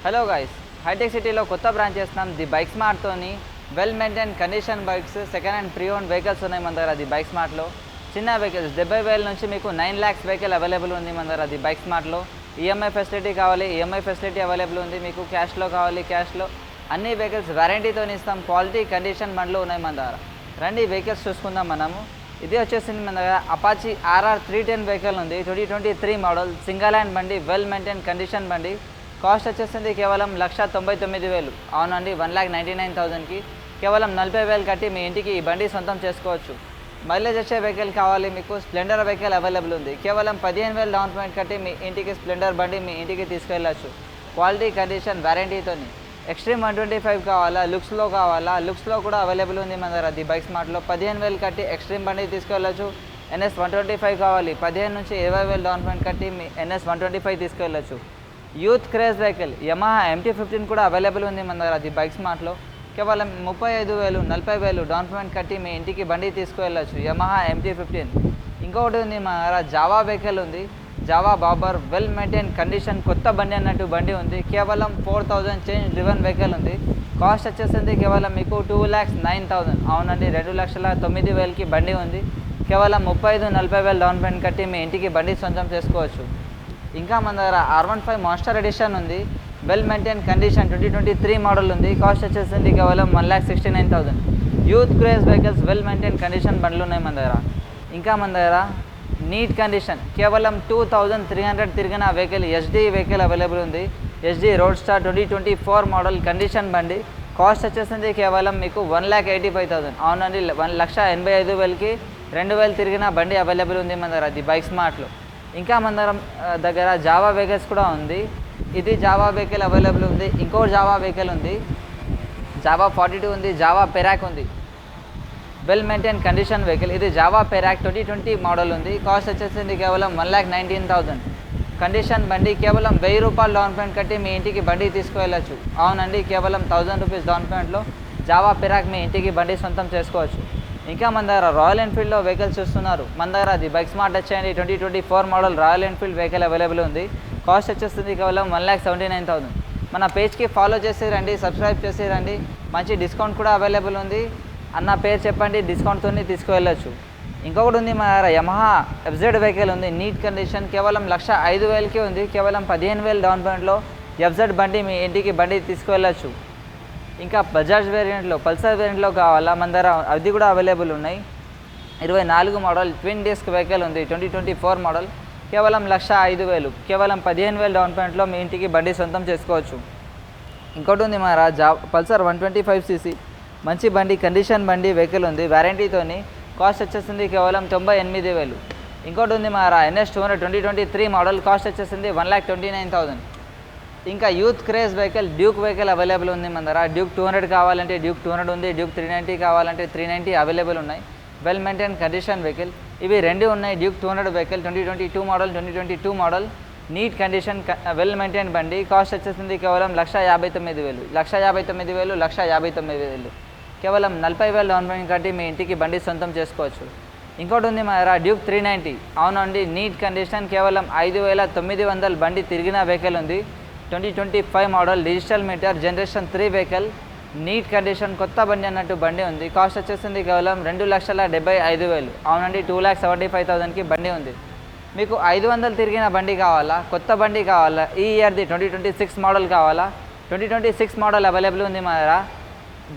Hello guys, hitech సిటీలో కొత్త branch చేస్తున్నాం. ది బైక్ స్మార్ట్తోని well maintain condition bikes, second hand pre own vehicles ఉన్నాయి మన దగ్గర. ది బైక్ స్మార్ట్లో చిన్న వెహికల్స్ 70,000 నుంచి మీకు 9 lakhs వెహికల్ అవైలబుల్ ఉంది మన దగ్గర. ది బైక్ స్మార్ట్లో ఈఎంఐ ఫెసిలిటీ కావాలి, ఈఎంఐ ఫెసిలిటీ అవైలబుల్ ఉంది. మీకు క్యాష్లో కావాలి, క్యాష్లో అన్ని వెహికల్స్ వారంటీతో ఇస్తాం. క్వాలిటీ కండిషన్ బండ్లు ఉన్నాయి మన దగ్గర. రండి వెహికల్స్ చూసుకుందాం మనము. ఇది వచ్చేసింది మన దగ్గర అపాచీ RR 310 వెహికల్ ఉంది. 2023 మోడల్ సింగల్ హ్యాండ్ బండి, వెల్ మెయింటైన్ కండిషన్ బండి. కాస్ట్ వచ్చేసింది కేవలం 1,99,000. అవునండి, 1,99,000కి కేవలం 40,000 కట్టి మీ ఇంటికి ఈ బండి సొంతం చేసుకోవచ్చు. మైలేజ్ వచ్చే వెహికల్ కావాలి మీకు, స్ప్లెండర్ వెహికల్ అవైలబుల్ ఉంది. కేవలం 15,000 డౌన్ పేమెంట్ కట్టి మీ ఇంటికి స్ప్లెండర్ బండి మీ ఇంటికి తీసుకెళ్ళచ్చు. క్వాలిటీ కండిషన్ వారంటీతోని. ఎక్స్ట్రీమ్ 125 కావాలా, లుక్స్లో కావాలా, లుక్స్లో కూడా అవైలబుల్ ఉంది మన దగ్గర. ది బైక్ స్మార్ట్లో 15,000 కట్టి ఎక్స్ట్రీమ్ బండి తీసుకెళ్ళచ్చు. NS 125 కావాలి, 15 నుంచి 20,000 డౌన్ పేమెంట్ కట్టి మీ NS 125 తీసుకెళ్ళచ్చు. Youth craze vehicle Yamaha MT-15 కూడా అవైలబుల్ ఉంది మన దగ్గర. ది బైక్ స్మార్ట్లో కేవలం 35,000, 40,000 డౌన్ పేమెంట్ కట్టి మీ ఇంటికి బండి తీసుకువెళ్ళచ్చు. Yamaha MT-15. ఇంకొకటి ఉంది మన దగ్గర జావా వెహికల్ ఉంది. Jawa Bobber well maintain condition కొత్త బండి అన్నట్టు బండి ఉంది. కేవలం 4,000 చేంజ్ డ్రివెన్ వెహికల్ ఉంది. కాస్ట్ వచ్చేసింది కేవలం మీకు 2,09,000. అవునండి, 2,09,000కి బండి ఉంది. కేవలం 35,000-40,000 డౌన్ పేమెంట్ కట్టి మీ ఇంటికి బండి సొంతం చేసుకోవచ్చు. ఇంకా మన దగ్గర R15 మాన్స్టర్ ఎడిషన్ ఉంది. వెల్ మెయింటైన్ కండిషన్ 2023 మోడల్ ఉంది. కాస్ట్ వచ్చేసింది కేవలం 1,69,000. Youth craze vehicles well maintain condition బండ్లు ఉన్నాయి మన దగ్గర. ఇంకా మన దగ్గర నీట్ కండిషన్ కేవలం 2,300 తిరిగిన వెహికల్ SD వెహికల్ అవైలబుల్ ఉంది. SD road star 2024 model condition బండి. కాస్ట్ వచ్చేసింది కేవలం మీకు 1,85,000. అవునండి, 1,85,000కి 2,000 తిరిగిన బండి అవైలబుల్ ఉంది మన దగ్గర. ది బైక్ స్మార్ట్లో ఇంకా మన దగ్గర జావా వెహికల్స్ కూడా ఉంది. ఇది జావా వెహికల్ అవైలబుల్ ఉంది. ఇంకో జావా వెహికల్ ఉంది, జావా 42 ఉంది. జావా పెరాక్ ఉంది, వెల్ మెయింటైన్ కండిషన్ వెహికల్. ఇది జావా పెరాక్ 2020 మోడల్ ఉంది. కాస్ట్ వచ్చేసింది కేవలం 1,19,000. కండిషన్ బండి. కేవలం 1,000 రూపాయలు డౌన్ పేమెంట్ కట్టి మీ ఇంటికి బండి తీసుకువెళ్ళచ్చు. అవునండి, కేవలం 1,000 రూపీస్ డౌన్ పేమెంట్లో జావా పెరాక్ మీ ఇంటికి బండి సొంతం చేసుకోవచ్చు. ఇంకా మన దగ్గర రాయల్ ఎన్ఫీల్డ్లో వెహికల్స్ చూస్తున్నారు. మన దగ్గర అది బైక్ స్మార్ట్ వచ్చేయండి. 2024 model royal Enfield vehicle available ఉంది. కాస్ట్ వచ్చేస్తుంది కేవలం 1,79,000. మన పేజ్కి ఫాలో చేసి రండి, సబ్స్క్రైబ్ చేసి రండి. మంచి డిస్కౌంట్ కూడా అవైలబుల్ ఉంది. అన్న పేరు చెప్పండి, డిస్కౌంట్తో తీసుకువెళ్ళచ్చు. ఇంకొకటి ఉంది మన దగ్గర యమహా FZ వెహికల్ ఉంది. నీట్ కండిషన్ కేవలం 1,05,000కి ఉంది. కేవలం 15,000 డౌన్ పేమెంట్లో FZ బండి మీ ఇంటికి బండి తీసుకువెళ్ళచ్చు. ఇంకా బజాజ్ వేరియంట్లో, పల్సర్ వేరియంట్లో కావాలా మన దగ్గర అది కూడా అవైలబుల్ ఉన్నాయి. 24 మోడల్ ట్విన్ డిస్క్ వెహికల్ ఉంది. 2024 మోడల్ కేవలం 1,05,000. కేవలం 15,000 డౌన్ పేమెంట్లో మీ ఇంటికి బండి సొంతం చేసుకోవచ్చు. ఇంకోటి ఉంది మన పల్సర్ 125cc మంచి బండి, కండిషన్ బండి వెహికల్ ఉంది వారంటీతోని. కాస్ట్ వచ్చేసింది కేవలం 98,000. ఇంకోటి ఉంది మన NS 200 2023 మోడల్. కాస్ట్ వచ్చేసింది 1,29,000. ఇంకా youth craze vehicle Duke vehicle available ఉంది మన దగ్గర. డ్యూక్ 200 కావాలంటే డ్యూక్ 200 ఉంది. డ్యూక్ 390 కావాలంటే 390 అవైలబుల్ ఉన్నాయి. వెల్ మెయింటైన్ కండిషన్ వెహికల్ ఇవి రెండు ఉన్నాయి. Duke 200 vehicle 2022 model neat condition well maintain బండి. కాస్ట్ వచ్చేసింది కేవలం 1,59,000. 1,59,000 కేవలం 40,000 డౌన్ పేమెంట్ కట్టి మీ ఇంటికి బండి సొంతం చేసుకోవచ్చు. ఇంకోటి ఉంది మన డ్యూక్ 390. అవునండి, నీట్ కండిషన్ కేవలం 5,900 బండి తిరిగిన వెహికల్ ఉంది. 2025 model digital meter generation 3 vehicle. Neat condition కొత్త బండి అన్నట్టు బండి ఉంది. కాస్ట్ వచ్చేసింది కేవలం 2,75,000. అవునండి, 2,75,000కి బండి ఉంది. మీకు 500 తిరిగిన బండి కావాలా, కొత్త బండి కావాలా, ఈ ఇయర్ది 2026 మోడల్ కావాలా, 2026 మోడల్ అవైలబుల్ ఉంది మన దగ్గర.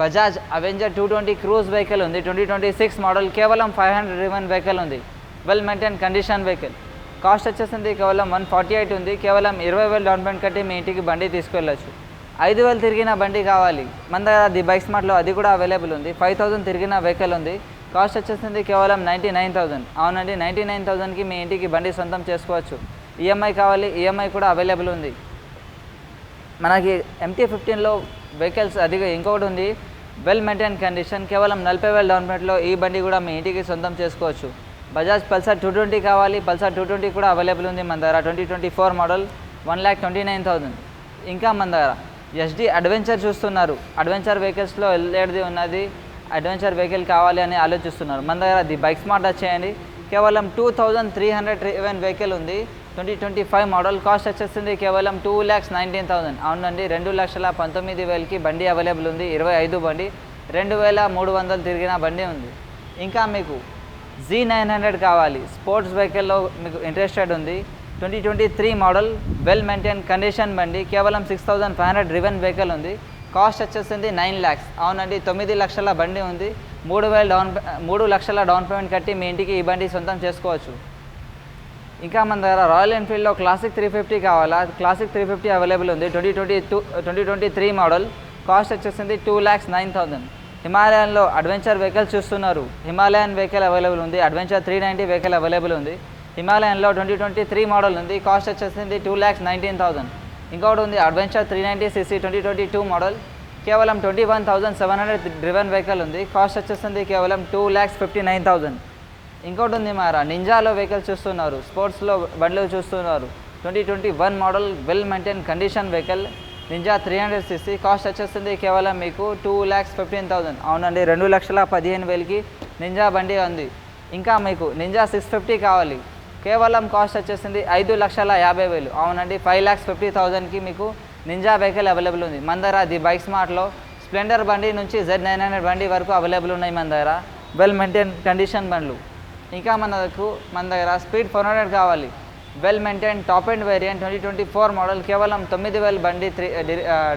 బజాజ్ అవెంజర్ 220 క్రూజ్ వెహికల్ ఉంది. 2026 మోడల్ కేవలం 500 రివన్ వెహికల్ ఉంది. Well maintain condition vehicle. Cost వచ్చేసింది కేవలం 148 ఉంది. కేవలం 20,000 డౌన్ పేమెంట్ కట్టి మీ ఇంటికి బండి తీసుకెళ్ళచ్చు. 5,000 తిరిగిన బండి కావాలి మన దగ్గర ది బైక్ స్మార్ట్లో అది కూడా అవైలబుల్ ఉంది. 5,000 తిరిగిన వెహికల్ ఉంది. కాస్ట్ వచ్చేసింది కేవలం 99,000. అవునండి, 99,000కి మీ ఇంటికి బండి సొంతం చేసుకోవచ్చు. ఈఎంఐ కావాలి, ఈఎంఐ కూడా అవైలబుల్ ఉంది. మనకి MT-15లో వెహికల్స్ అది ఇంకొకటి ఉంది. వెల్ మెయింటైన్ కండిషన్ కేవలం 40,000 డౌన్ పేమెంట్లో ఈ బండి కూడా మీ ఇంటికి సొంతం చేసుకోవచ్చు. బజాజ్ పల్సర్ 220 కావాలి, పల్సర్ 220 కూడా అవైలబుల్ ఉంది మన దగ్గర. 2024 మోడల్ 1,29,000. ఇంకా మన దగ్గర SD అడ్వెంచర్ చూస్తున్నారు. అడ్వెంచర్ వెహికల్స్లో వెళ్ళేది ఉన్నది. అడ్వెంచర్ వెహికల్ కావాలి అని ఆలోచిస్తున్నారు మన దగ్గర ది బైక్ స్మార్ట్ వచ్చేయండి. కేవలం 2,300 వెహికల్ ఉంది. 2025 మోడల్. కాస్ట్ వచ్చేసింది కేవలం 2,19,000. అవునండి, 2,19,000కి బండి అవైలబుల్ ఉంది. 25 బండి, 2,300 తిరిగిన బండి ఉంది. ఇంకా మీకు Z900 కావాలి, స్పోర్ట్స్ వెహికల్లో మీకు ఇంట్రెస్టెడ్ ఉంది. 2023 మోడల్, వెల్ మెయింటైన్ కండిషన్ బండి, కేవలం 6,500 డ్రివెన్ వెహికల్ ఉంది. కాస్ట్ వచ్చేసింది 9 lakhs. అవునండి, 9 లక్షల బండి ఉంది. 3 లక్షల డౌన్ పేమెంట్ కట్టి మీ ఇంటికి ఈ బండి సొంతం చేసుకోవచ్చు. ఇంకా మన దగ్గర రాయల్ ఎన్ఫీల్డ్లో క్లాసిక్ 350 కావాలా, క్లాసిక్ 350 అవైలబుల్ ఉంది. 2023 మోడల్. కాస్ట్ వచ్చేసింది 2,09,000. హిమాలయన్లో అడ్వెంచర్ వెహికల్ చూస్తున్నారు, హిమాలయన్ వెహికల్ అవైలబుల్ ఉంది. అడ్వెంచర్ 390 వెహికల్ అవైలబుల్ ఉంది. హిమాలయన్లో 2023 మోడల్ ఉంది. కాస్ట్ వచ్చేసింది 2,19,000. ఇంకొకటి ఉంది అడ్వెంచర్ 390cc 2022 మోడల్, కేవలం 21,700 డ్రివెన్ వెహికల్ ఉంది. కాస్ట్ వచ్చేసింది కేవలం 2,59,000. ఇంకోటి ఉంది మారా, నింజాలో వెహికల్ చూస్తున్నారు, స్పోర్ట్స్లో బండ్లు చూస్తున్నారు. 2021 model, well maintain condition vehicle, ninja 300cc. Cost వచ్చేస్తుంది కేవలం మీకు 2,15,000. అవునండి, 2,15,000కి నింజా బండి ఉంది. ఇంకా మీకు నింజా 650 కావాలి, కేవలం కాస్ట్ వచ్చేసింది 5,50,000. అవునండి, 5,50,000కి మీకు నింజా వెహికల్ అవైలబుల్ ఉంది. మన దగ్గర ది బైక్ స్మార్ట్లో స్ప్లెండర్ బండి నుంచి Z900 బండి వరకు అవైలబుల్ ఉన్నాయి మన దగ్గర, వెల్ మెయింటైన్ కండిషన్ బండ్లు. ఇంకా మన దగ్గర స్పీడ్ 400 కావాలి, well maintain top end variant 2024 model, కేవలం 9,000 బండి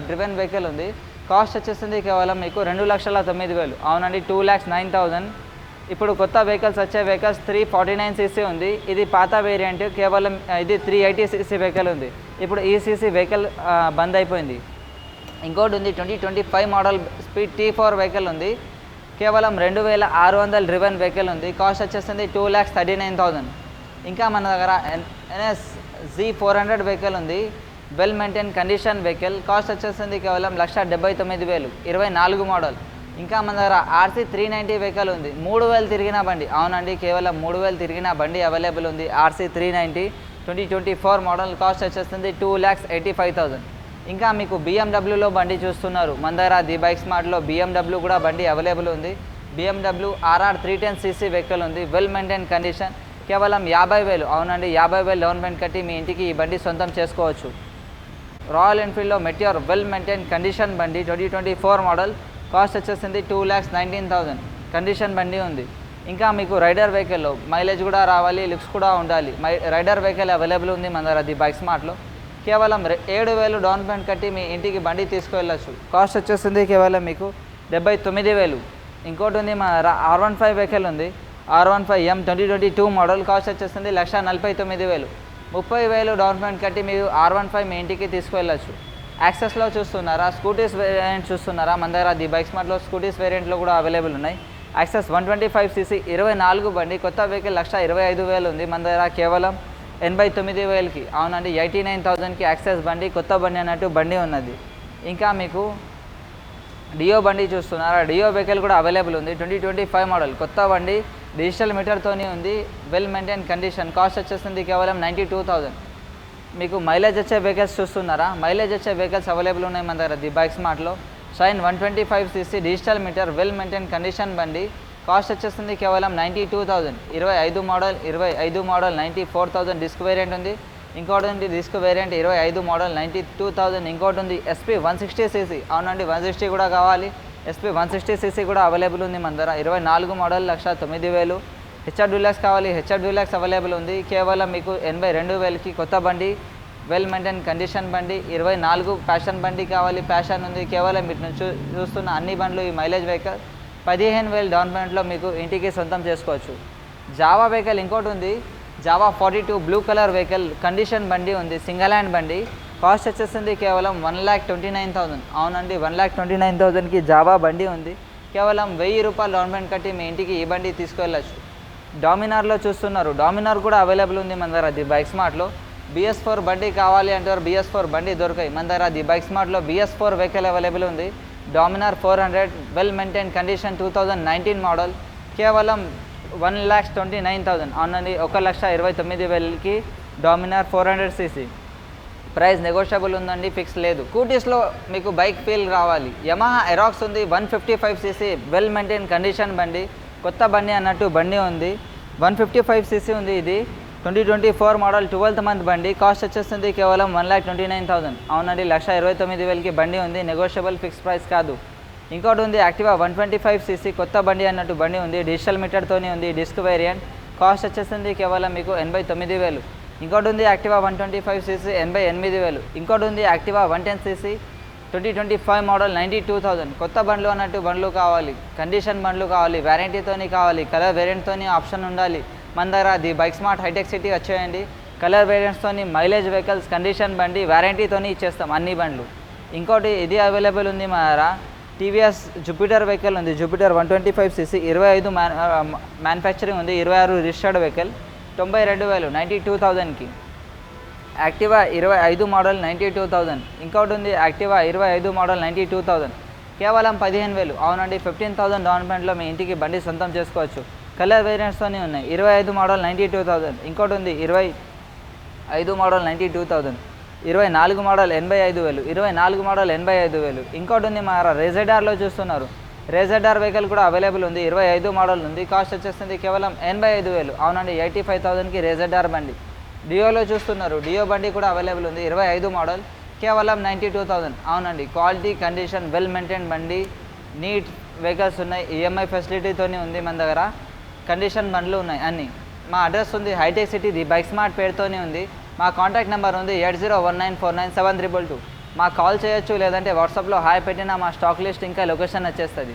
డ్రివెన్ వెహికల్ ఉంది. కాస్ట్ వచ్చేసింది కేవలం మీకు 2,09,000. అవునండి, 2,09,000. ఇప్పుడు కొత్త వెహికల్స్ వచ్చే వెహికల్స్ 349cc ఉంది, ఇది పాత వేరియంట్, కేవలం ఇది 380cc వెహికల్ ఉంది. ఇప్పుడు ఈ సీసీ వెహికల్ బంద్ అయిపోయింది. ఇంకోటి ఉంది 2025 మోడల్ స్పీడ్ T4 వెహికల్ ఉంది, కేవలం 2,600 డ్రివెన్ వెహికల్ ఉంది. కాస్ట్ వచ్చేసింది 2,39,000. ఇంకా మన దగ్గర NS Z400 వెహికల్ ఉంది, well maintain condition vehicle. Cost వచ్చేసింది కేవలం 1,79,000, 24 మోడల్. ఇంకా మన దగ్గర RC 390 వెహికల్ ఉంది, 3,000 తిరిగిన బండి. అవునండి, కేవలం 3,000 తిరిగిన బండి అవైలబుల్ ఉంది. RC 390 2024 model. కాస్ట్ వచ్చేస్తుంది 2,85,000. ఇంకా మీకు BMWలో బండి చూస్తున్నారు, మన దగ్గర ది బైక్ స్మార్ట్లో BMW కూడా బండి అవైలబుల్ ఉంది. BMW RR 310cc వెహికల్ ఉంది, వెల్ మెయింటైన్ కండిషన్, కేవలం 50,000. అవునండి, 50,000 డౌన్ పేమెంట్ కట్టి మీ ఇంటికి ఈ బండి సొంతం చేసుకోవచ్చు. రాయల్ ఎన్ఫీల్డ్లో మెటియోర్ వెల్ మెయింటైన్ కండిషన్ బండి 2024 మోడల్. కాస్ట్ వచ్చేసింది 2,19,000. కండిషన్ బండి ఉంది. ఇంకా మీకు రైడర్ వెహికల్లో మైలేజ్ కూడా రావాలి, లుక్స్ కూడా ఉండాలి. రైడర్ వెహికల్ అవైలబుల్ ఉంది మన దగ్గర ది బైక్ స్మార్ట్లో, కేవలం 7,000 డౌన్ పేమెంట్ కట్టి మీ ఇంటికి బండి తీసుకువెళ్ళచ్చు. కాస్ట్ వచ్చేసింది కేవలం మీకు 79,000. ఇంకోటి ఉంది మన R15 వెహికల్ ఉంది, R15M 2022 మోడల్. కాస్ట్ వచ్చేసింది 1,49,000. 30,000 డౌన్ పేమెంట్ కట్టి మీరు R15 మీ ఇంటికి తీసుకువెళ్ళచ్చు. యాక్సెస్లో చూస్తున్నారా, స్కూటీస్ వేరియంట్ చూస్తున్నారా, మన దగ్గర ది బైక్ స్మార్ట్లో స్కూటీస్ వేరియంట్లో కూడా అవైలబుల్ ఉన్నాయి. యాక్సెస్ 125cc 24 బండి, కొత్త వెహికల్ 1,25,000 ఉంది మన దగ్గర, కేవలం 89,000కి. అవునండి, 89,000కి యాక్సెస్ బండి, కొత్త బండి అన్నట్టు బండి ఉన్నది. ఇంకా మీకు డియో బండి చూస్తున్నారా, డియో వెహికల్ కూడా అవైలబుల్ ఉంది. 2025 మోడల్, కొత్త బండి, డిజిటల్ మీటర్తోనే ఉంది, వెల్ మెయింటైన్ కండిషన్. కాస్ట్ వచ్చేస్తుంది కేవలం 92,000. మీకు మైలేజ్ వచ్చే వెహికల్స్ చూస్తున్నారా, మైలేజ్ వచ్చే వెహికల్స్ అవైలబుల్ ఉన్నాయి మన దగ్గర ది బైక్ స్మార్ట్లో. Shine 125cc digital meter, well maintain condition బండి. కాస్ట్ వచ్చేస్తుంది కేవలం 92,000. 25 మోడల్ 94,000 డిస్క్ వేరియంట్ ఉంది. ఇంకోటి ఉంది డిస్క్ వేరియంట్ 25 మోడల్ 92,000. ఇంకోటి ఉంది SP 160cc. అవునండి, 160 కూడా కావాలి, SP 160cc కూడా అవైలబుల్ ఉంది మన దగ్గర. 24 మోడల్ 1,09,000. HR డీలక్స్ కావాలి, HR డీలక్స్ అవైలబుల్ ఉంది, కేవలం మీకు 82,000కి కొత్త బండి, వెల్ మెయింటైన్ కండిషన్ బండి. 24 ప్యాషన్ బండి కావాలి, ప్యాషన్ ఉంది, కేవలం మీరు చూస్తున్న అన్ని బండ్లు ఈ మైలేజ్ వెహికల్. 15,000 డౌన్ పేమెంట్లో మీకు ఇంటికి సొంతం చేసుకోవచ్చు. జావా వెహికల్ ఇంకోటి ఉంది, Java 42 blue colour vehicle, condition బండి ఉంది, సింగిల్ హ్యాండ్ బండి. కాస్ట్ వచ్చేసింది కేవలం 1,29,000. అవునండి, 1,29,000కి జావా బండి ఉంది, కేవలం 1,000 రూపాయలు డౌన్ పేమెంట్ కట్టి మీ ఇంటికి ఈ బండి తీసుకువెళ్ళచ్చు. డామినార్లో చూస్తున్నారు, డామినార్ కూడా అవైలబుల్ ఉంది మన దగ్గర ది బైక్ స్మార్ట్లో. BS4 బండి కావాలి అంటారు, BS4 బండి దొరకాయి మన దగ్గర ది బైక్ స్మార్ట్లో. BS4 వెహికల్ అవైలబుల్ ఉంది, Dominar 400 well maintain condition 2019 model, కేవలం 1,29,000. అవునండి, 1,29,000కి డామినార్ 400cc. ప్రైస్ నెగోషియబుల్ ఉందండి, ఫిక్స్ లేదు. స్కూటీస్లో మీకు బైక్ ఫీల్ రావాలి, యమహా ఎరాక్స్ ఉంది, 155cc వెల్ మెయింటైన్ కండిషన్ బండి, కొత్త బండి అన్నట్టు బండి ఉంది, 155cc ఉంది. ఇది 2024 మోడల్ 12th మంత్ బండి. కాస్ట్ వచ్చేస్తుంది కేవలం 1,29,000. అవునండి, 1,29,000కి బండి ఉంది. నెగోషియబుల్ ఫిక్స్ ప్రైస్ కాదు. ఇంకోటి ఉంది యాక్టివా 125cc కొత్త బండి అన్నట్టు బండి ఉంది. డిజిటల్ మీటర్తోనే ఉంది. Disc variant. కాస్ట్ వచ్చేస్తుంది కేవలం మీకు 89,000. ఇంకోటి ఉంది యాక్టివా 125cc 88,000. ఇంకోటి ఉంది యాక్టివా 110cc 2025 మోడల్ 92,000. కొత్త బండ్లు అన్నట్టు బండ్లు కావాలి, కండిషన్ బండ్లు కావాలి, వ్యారంటీతోని కావాలి, కలర్ వేరియంట్తోని ఆప్షన్ ఉండాలి. మన దగ్గర ది బైక్ స్మార్ట్ హైటెక్ సిటీ వచ్చేయండి. కలర్ వేరియంట్స్తోని మైలేజ్ వెహికల్స్, కండిషన్ బండి, వ్యారంటీతోని ఇచ్చేస్తాం అన్ని బండ్లు. ఇంకోటి ఇది అవైలబుల్ ఉంది మన దగ్గర. టీవీఎస్ జూపిటర్ వెహికల్ ఉంది. జూపిటర్ 125cc 25 మ్యానుఫ్యాక్చరింగ్ ఉంది. 26 రిజిస్టర్డ్ వెహికల్ 92,000 92,000కి. Activa 25 model 92,000. ఇంకోటి ఉంది యాక్టివా 25 మోడల్ 92,000 కేవలం 15,000. అవునండి, 15,000 డౌన్ పేమెంట్లో మీ ఇంటికి బండి సొంతం చేసుకోవచ్చు. కలర్ వేరియంట్స్తోనే ఉన్నాయి. 25 మోడల్ 92,000. ఇంకోటి ఉంది 25 మోడల్ 92,000. 24 మోడల్ 85,000. 24 మోడల్ 85,000. ఇంకోటి ఉంది మా రేజెడార్లో చూస్తున్నారు. రేజెడార్ వెహికల్ కూడా అవైలబుల్ ఉంది. 25 మోడల్ ఉంది. కాస్ట్ వచ్చేస్తుంది కేవలం 85,000. అవునండి, 85,000కి రేజెడార్ బండి. డియోలో చూస్తున్నారు. డియో బండి కూడా అవైలబుల్ ఉంది. 25 మోడల్ కేవలం 92,000. అవునండి, క్వాలిటీ, కండిషన్, వెల్ మెయింటైన్ బండి, నీట్ వెహికల్స్ ఉన్నాయి. ఈఎంఐ ఫెసిలిటీతోనే ఉంది మన దగ్గర. కండిషన్ బండ్లు ఉన్నాయి అన్నీ. మా అడ్రస్ ఉంది హైటెక్ సిటీ, ది బైక్ స్మార్ట్ పేరుతోనే ఉంది. మా కాంటాక్ట్ నెంబర్ ఉంది 8019497322. మాకు కాల్ చేయొచ్చు, లేదంటే వాట్సాప్లో హాయ్ పెట్టినా మా స్టాక్ లిస్ట్ ఇంకా లొకేషన్ వచ్చేస్తుంది.